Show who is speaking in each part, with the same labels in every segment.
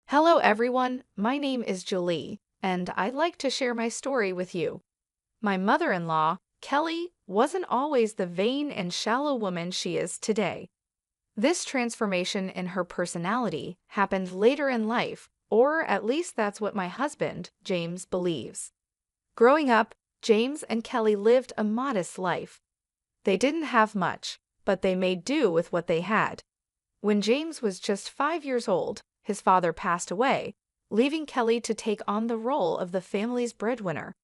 Speaker 1: Hello everyone, my name is Julie, and I'd like to share my story with you. My mother-in-law, Kelly, wasn't always the vain and shallow woman she is today. This transformation in her personality happened later in life, or at least that's what my husband, James, believes. Growing up, James and Kelly lived a modest life. They didn't have much, but they made do with what they had. When James was just 5 years old, his father passed away, leaving Kelly to take on the role of the family's breadwinner.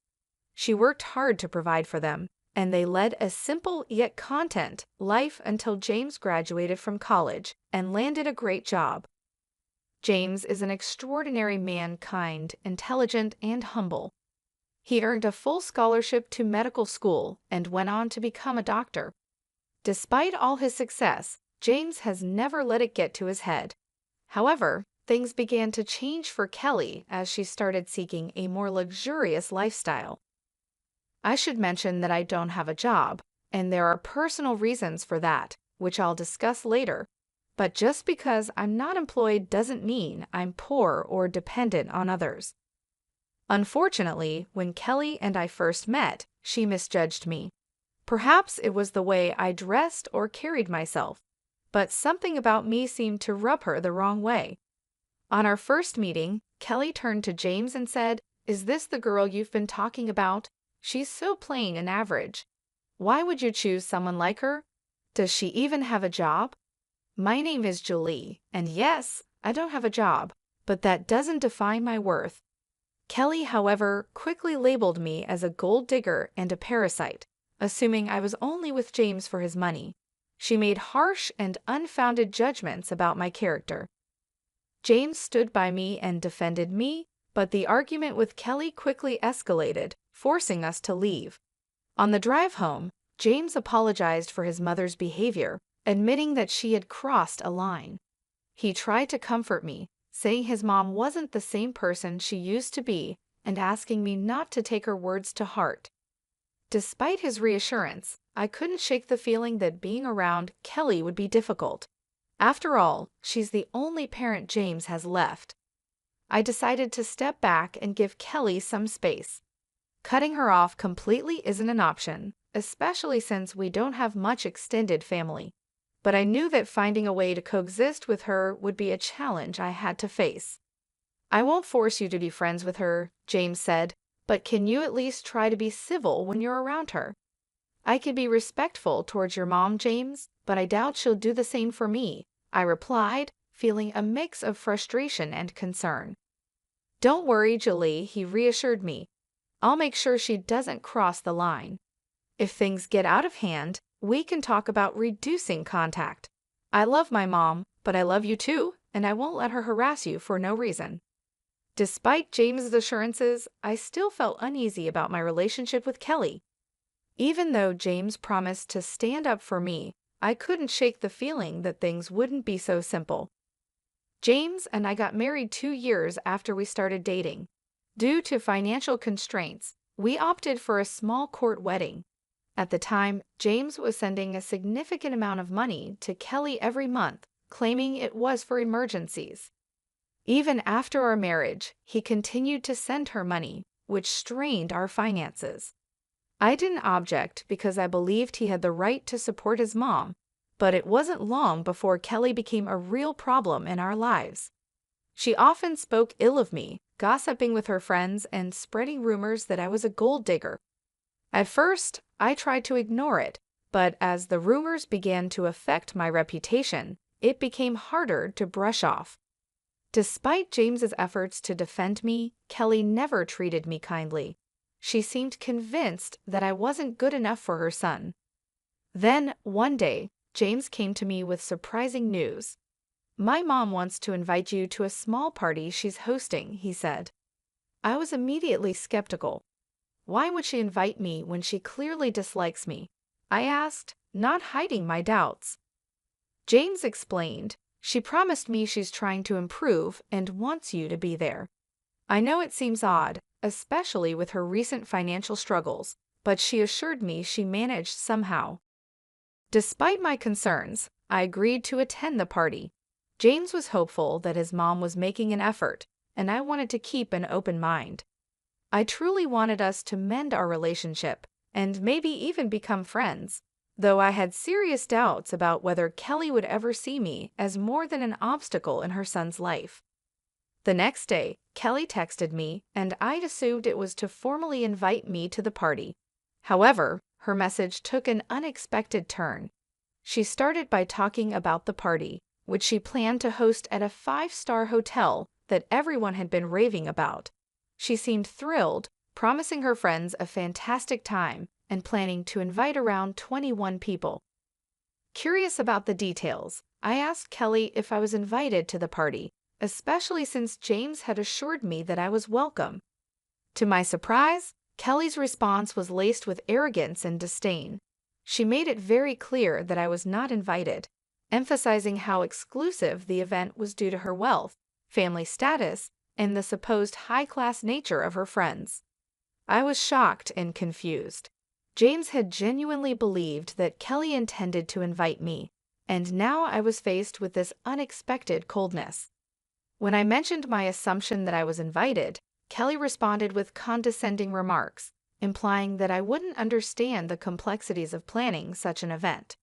Speaker 1: She worked hard to provide for them, and they led a simple yet content life until James graduated from college and landed a great job. James is an extraordinary man, kind, intelligent, and humble. He earned a full scholarship to medical school and went on to become a doctor. Despite all his success, James has never let it get to his head. However, things began to change for Kelly as she started seeking a more luxurious lifestyle. I should mention that I don't have a job, and there are personal reasons for that, which I'll discuss later. But just because I'm not employed doesn't mean I'm poor or dependent on others. Unfortunately, when Kelly and I first met, she misjudged me. Perhaps it was the way I dressed or carried myself, but something about me seemed to rub her the wrong way. On our first meeting, Kelly turned to James and said, "Is this the girl you've been talking about? She's so plain and average. Why would you choose someone like her? Does she even have a job?" My name is Julie, and yes, I don't have a job, but that doesn't define my worth. Kelly, however, quickly labeled me as a gold digger and a parasite, assuming I was only with James for his money. She made harsh and unfounded judgments about my character. James stood by me and defended me, but the argument with Kelly quickly escalated, forcing us to leave. On the drive home, James apologized for his mother's behavior, admitting that she had crossed a line. He tried to comfort me, saying his mom wasn't the same person she used to be and asking me not to take her words to heart. Despite his reassurance, I couldn't shake the feeling that being around Kelly would be difficult. After all, she's the only parent James has left. I decided to step back and give Kelly some space. Cutting her off completely isn't an option, especially since we don't have much extended family. But I knew that finding a way to coexist with her would be a challenge I had to face. "I won't force you to be friends with her," James said, "but can you at least try to be civil when you're around her?" "I can be respectful towards your mom, James, but I doubt she'll do the same for me," I replied, feeling a mix of frustration and concern. "Don't worry, Julie," he reassured me. "I'll make sure she doesn't cross the line. If things get out of hand, we can talk about reducing contact. I love my mom, but I love you too, and I won't let her harass you for no reason." Despite James's assurances, I still felt uneasy about my relationship with Kelly. Even though James promised to stand up for me, I couldn't shake the feeling that things wouldn't be so simple. James and I got married 2 years after we started dating. Due to financial constraints, we opted for a small court wedding. At the time, James was sending a significant amount of money to Kelly every month, claiming it was for emergencies. Even after our marriage, he continued to send her money, which strained our finances. I didn't object because I believed he had the right to support his mom, but it wasn't long before Kelly became a real problem in our lives. She often spoke ill of me, gossiping with her friends and spreading rumors that I was a gold digger. At first, I tried to ignore it, but as the rumors began to affect my reputation, it became harder to brush off. Despite James's efforts to defend me, Kelly never treated me kindly. She seemed convinced that I wasn't good enough for her son. Then, one day, James came to me with surprising news. "My mom wants to invite you to a small party she's hosting," he said. I was immediately skeptical. "Why would she invite me when she clearly dislikes me?" I asked, not hiding my doubts. James explained, "She promised me she's trying to improve and wants you to be there. I know it seems odd, especially with her recent financial struggles, but she assured me she managed somehow." Despite my concerns, I agreed to attend the party. James was hopeful that his mom was making an effort, and I wanted to keep an open mind. I truly wanted us to mend our relationship and maybe even become friends, though I had serious doubts about whether Kelly would ever see me as more than an obstacle in her son's life. The next day, Kelly texted me, and I'd assumed it was to formally invite me to the party. However, her message took an unexpected turn. She started by talking about the party, which she planned to host at a 5-star hotel that everyone had been raving about. She seemed thrilled, promising her friends a fantastic time and planning to invite around 21 people. Curious about the details, I asked Kelly if I was invited to the party, especially since James had assured me that I was welcome. To my surprise, Kelly's response was laced with arrogance and disdain. She made it very clear that I was not invited, emphasizing how exclusive the event was due to her wealth, family status, and the supposed high-class nature of her friends. I was shocked and confused. James had genuinely believed that Kelly intended to invite me, and now I was faced with this unexpected coldness. When I mentioned my assumption that I was invited, Kelly responded with condescending remarks, implying that I wouldn't understand the complexities of planning such an event.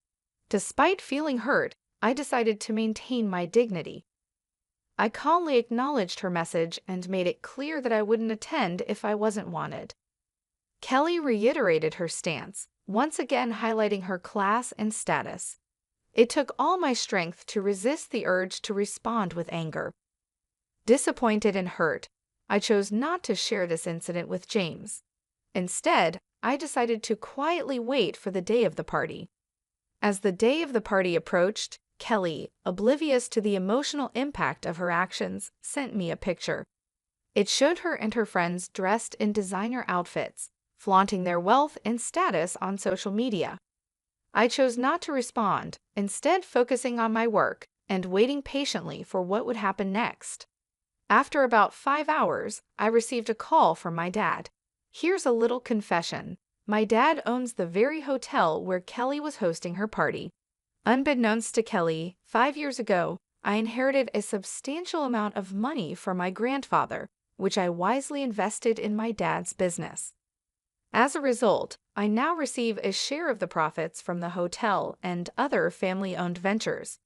Speaker 1: Despite feeling hurt, I decided to maintain my dignity. I calmly acknowledged her message and made it clear that I wouldn't attend if I wasn't wanted. Kelly reiterated her stance, once again highlighting her class and status. It took all my strength to resist the urge to respond with anger. Disappointed and hurt, I chose not to share this incident with James. Instead, I decided to quietly wait for the day of the party. As the day of the party approached, Kelly, oblivious to the emotional impact of her actions, sent me a picture. It showed her and her friends dressed in designer outfits, flaunting their wealth and status on social media. I chose not to respond, instead focusing on my work and waiting patiently for what would happen next. After about 5 hours, I received a call from my dad. Here's a little confession. My dad owns the very hotel where Kelly was hosting her party. Unbeknownst to Kelly, 5 years ago, I inherited a substantial amount of money from my grandfather, which I wisely invested in my dad's business. As a result, I now receive a share of the profits from the hotel and other family-owned ventures.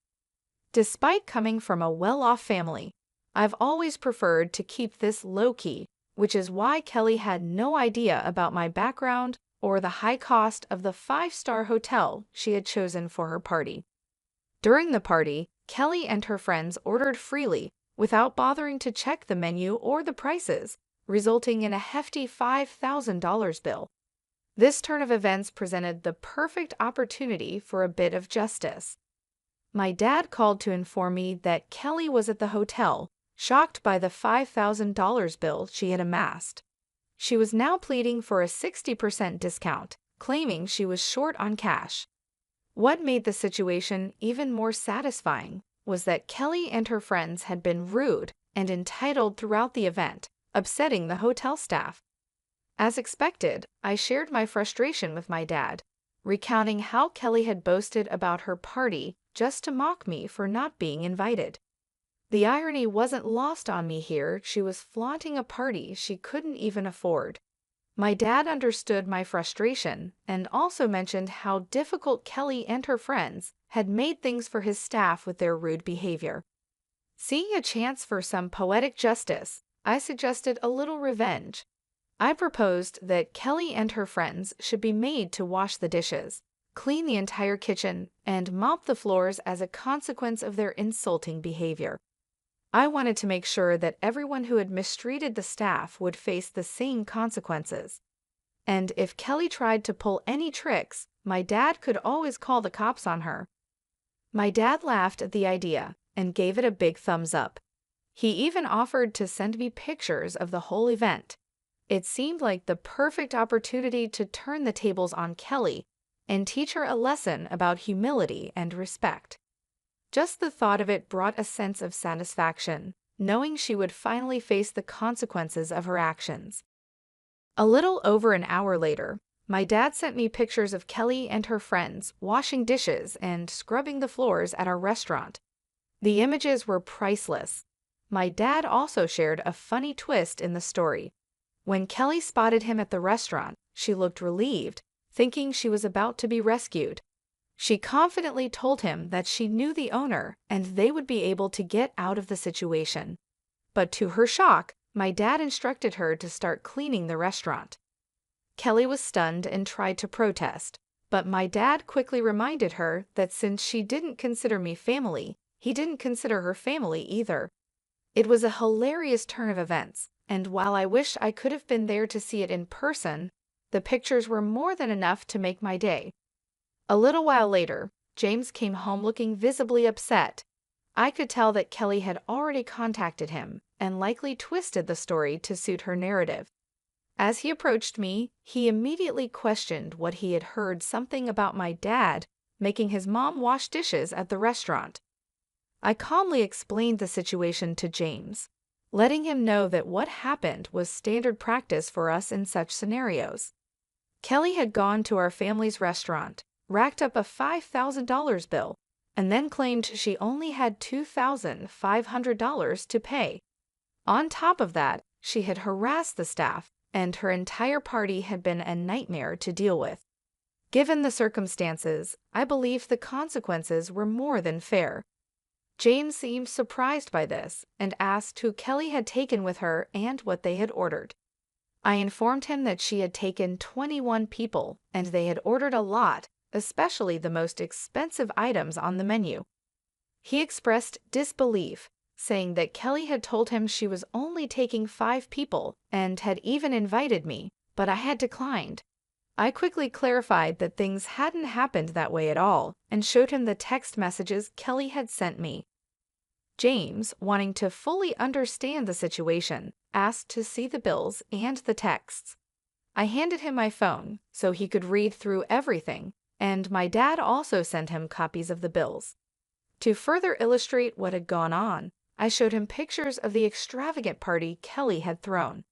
Speaker 1: Despite coming from a well-off family, I've always preferred to keep this low-key, which is why Kelly had no idea about my background or the high cost of the 5-star hotel she had chosen for her party. During the party, Kelly and her friends ordered freely without bothering to check the menu or the prices, resulting in a hefty $5,000 bill. This turn of events presented the perfect opportunity for a bit of justice. My dad called to inform me that Kelly was at the hotel, shocked by the $5,000 bill she had amassed. She was now pleading for a 60% discount, claiming she was short on cash. What made the situation even more satisfying was that Kelly and her friends had been rude and entitled throughout the event, upsetting the hotel staff. As expected, I shared my frustration with my dad, recounting how Kelly had boasted about her party just to mock me for not being invited. The irony wasn't lost on me here. She was flaunting a party she couldn't even afford. My dad understood my frustration and also mentioned how difficult Kelly and her friends had made things for his staff with their rude behavior. Seeing a chance for some poetic justice, I suggested a little revenge. I proposed that Kelly and her friends should be made to wash the dishes, clean the entire kitchen, and mop the floors as a consequence of their insulting behavior. I wanted to make sure that everyone who had mistreated the staff would face the same consequences. And if Kelly tried to pull any tricks, my dad could always call the cops on her. My dad laughed at the idea and gave it a big thumbs up. He even offered to send me pictures of the whole event. It seemed like the perfect opportunity to turn the tables on Kelly and teach her a lesson about humility and respect. Just the thought of it brought a sense of satisfaction, knowing she would finally face the consequences of her actions. A little over an hour later, my dad sent me pictures of Kelly and her friends washing dishes and scrubbing the floors at our restaurant. The images were priceless. My dad also shared a funny twist in the story. When Kelly spotted him at the restaurant, she looked relieved, thinking she was about to be rescued. She confidently told him that she knew the owner and they would be able to get out of the situation. But to her shock, my dad instructed her to start cleaning the restaurant. Kelly was stunned and tried to protest, but my dad quickly reminded her that since she didn't consider me family, he didn't consider her family either. It was a hilarious turn of events, and while I wish I could have been there to see it in person, the pictures were more than enough to make my day. A little while later, James came home looking visibly upset. I could tell that Kelly had already contacted him and likely twisted the story to suit her narrative. As he approached me, he immediately questioned what he had heard something about my dad making his mom wash dishes at the restaurant. I calmly explained the situation to James, letting him know that what happened was standard practice for us in such scenarios. Kelly had gone to our family's restaurant, racked up a $5,000 bill, and then claimed she only had $2,500 to pay. On top of that, she had harassed the staff, and her entire party had been a nightmare to deal with. Given the circumstances, I believe the consequences were more than fair. James seemed surprised by this and asked who Kelly had taken with her and what they had ordered. I informed him that she had taken 21 people and they had ordered a lot, especially the most expensive items on the menu. He expressed disbelief, saying that Kelly had told him she was only taking 5 people and had even invited me, but I had declined. I quickly clarified that things hadn't happened that way at all and showed him the text messages Kelly had sent me. James, wanting to fully understand the situation, asked to see the bills and the texts. I handed him my phone so he could read through everything, and my dad also sent him copies of the bills. To further illustrate what had gone on, I showed him pictures of the extravagant party Kelly had thrown.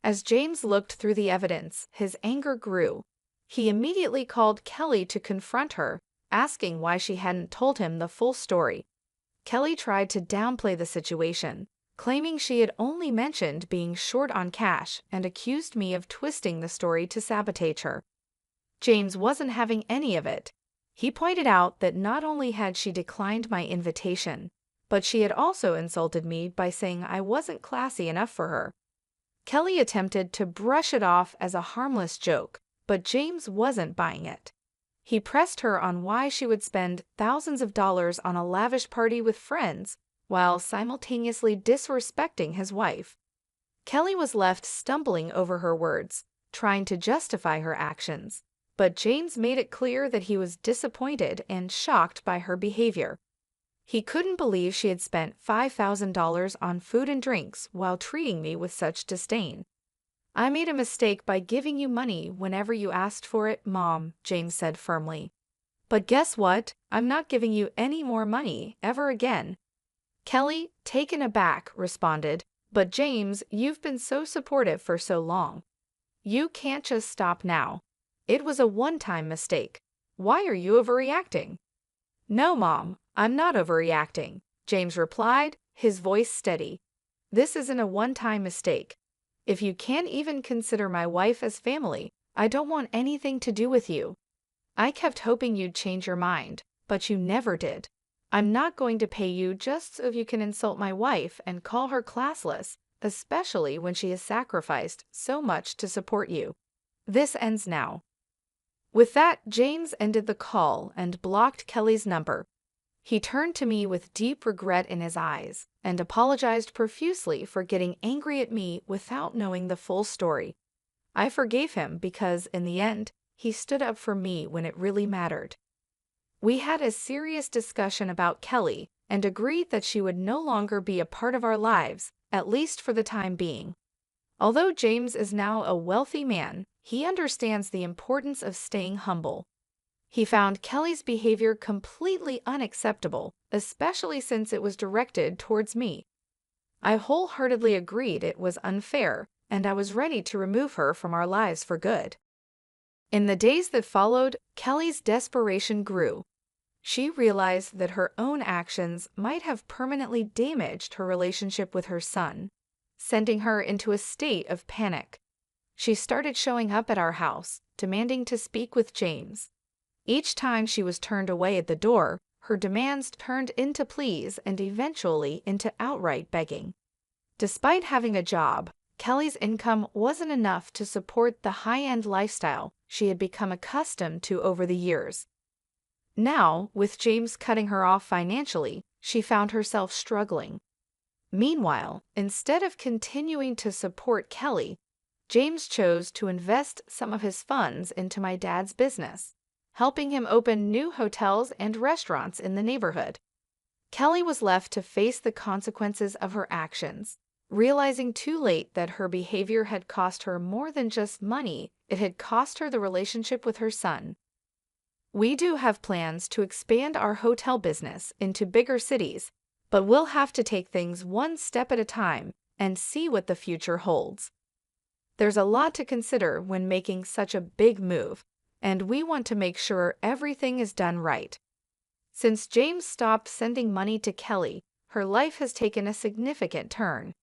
Speaker 1: As James looked through the evidence, his anger grew. He immediately called Kelly to confront her, asking why she hadn't told him the full story. Kelly tried to downplay the situation, claiming she had only mentioned being short on cash and accused me of twisting the story to sabotage her. James wasn't having any of it. He pointed out that not only had she declined my invitation, but she had also insulted me by saying I wasn't classy enough for her. Kelly attempted to brush it off as a harmless joke, but James wasn't buying it. He pressed her on why she would spend thousands of dollars on a lavish party with friends while simultaneously disrespecting his wife. Kelly was left stumbling over her words, trying to justify her actions, but James made it clear that he was disappointed and shocked by her behavior. He couldn't believe she had spent $5,000 on food and drinks while treating me with such disdain. I made a mistake by giving you money whenever you asked for it, Mom, James said firmly. But guess what? I'm not giving you any more money ever again. Kelly, taken aback, responded, But James, you've been so supportive for so long. You can't just stop now. It was a one-time mistake. Why are you overreacting? No, Mom, I'm not overreacting, James replied, his voice steady. This isn't a one-time mistake. If you can't even consider my wife as family, I don't want anything to do with you. I kept hoping you'd change your mind, but you never did. I'm not going to pay you just so you can insult my wife and call her classless, especially when she has sacrificed so much to support you. This ends now. With that, James ended the call and blocked Kelly's number. He turned to me with deep regret in his eyes and apologized profusely for getting angry at me without knowing the full story. I forgave him because, in the end, he stood up for me when it really mattered. We had a serious discussion about Kelly and agreed that she would no longer be a part of our lives, at least for the time being. Although James is now a wealthy man, he understands the importance of staying humble. He found Kelly's behavior completely unacceptable, especially since it was directed towards me. I wholeheartedly agreed it was unfair, and I was ready to remove her from our lives for good. In the days that followed, Kelly's desperation grew. She realized that her own actions might have permanently damaged her relationship with her son, sending her into a state of panic. She started showing up at our house, demanding to speak with James. Each time she was turned away at the door, her demands turned into pleas and eventually into outright begging. Despite having a job, Kelly's income wasn't enough to support the high-end lifestyle she had become accustomed to over the years. Now, with James cutting her off financially, she found herself struggling. Meanwhile, instead of continuing to support Kelly, James chose to invest some of his funds into my dad's business, helping him open new hotels and restaurants in the neighborhood. Kelly was left to face the consequences of her actions, realizing too late that her behavior had cost her more than just money, it had cost her the relationship with her son. We do have plans to expand our hotel business into bigger cities, but we'll have to take things one step at a time and see what the future holds. There's a lot to consider when making such a big move, and we want to make sure everything is done right. Since James stopped sending money to Kelly, her life has taken a significant turn.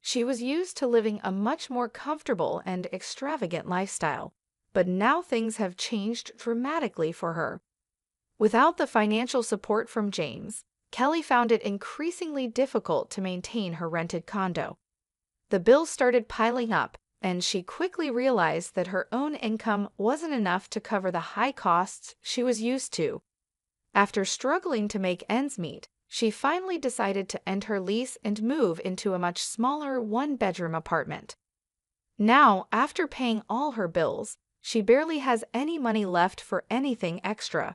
Speaker 1: She was used to living a much more comfortable and extravagant lifestyle, but now things have changed dramatically for her. Without the financial support from James, Kelly found it increasingly difficult to maintain her rented condo. The bills started piling up, and she quickly realized that her own income wasn't enough to cover the high costs she was used to. After struggling to make ends meet, she finally decided to end her lease and move into a much smaller one-bedroom apartment. Now, after paying all her bills, she barely has any money left for anything extra.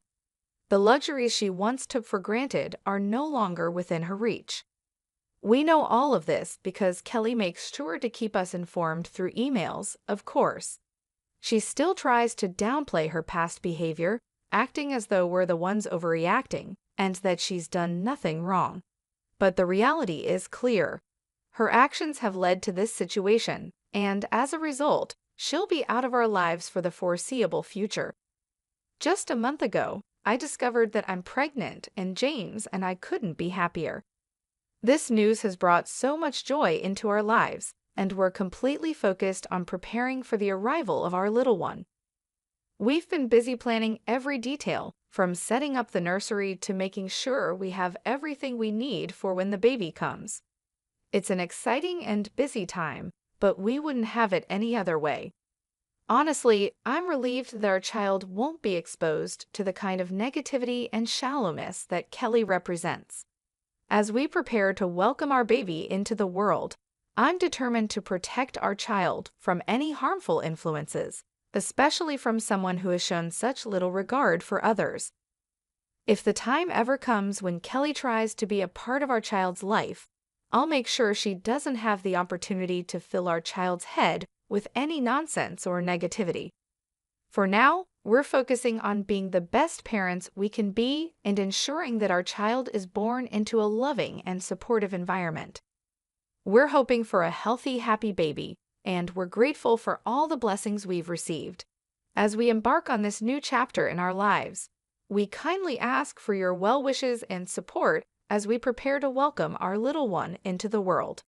Speaker 1: The luxuries she once took for granted are no longer within her reach. We know all of this because Kelly makes sure to keep us informed through emails, of course. She still tries to downplay her past behavior, acting as though we're the ones overreacting and that she's done nothing wrong. But the reality is clear. Her actions have led to this situation, and as a result, she'll be out of our lives for the foreseeable future. Just a month ago, I discovered that I'm pregnant, and James and I couldn't be happier. This news has brought so much joy into our lives, and we're completely focused on preparing for the arrival of our little one. We've been busy planning every detail, from setting up the nursery to making sure we have everything we need for when the baby comes. It's an exciting and busy time, but we wouldn't have it any other way. Honestly, I'm relieved that our child won't be exposed to the kind of negativity and shallowness that Kelly represents. As we prepare to welcome our baby into the world, I'm determined to protect our child from any harmful influences, especially from someone who has shown such little regard for others. If the time ever comes when Kelly tries to be a part of our child's life, I'll make sure she doesn't have the opportunity to fill our child's head with any nonsense or negativity. For now, we're focusing on being the best parents we can be and ensuring that our child is born into a loving and supportive environment. We're hoping for a healthy, happy baby, and we're grateful for all the blessings we've received. As we embark on this new chapter in our lives, we kindly ask for your well wishes and support as we prepare to welcome our little one into the world.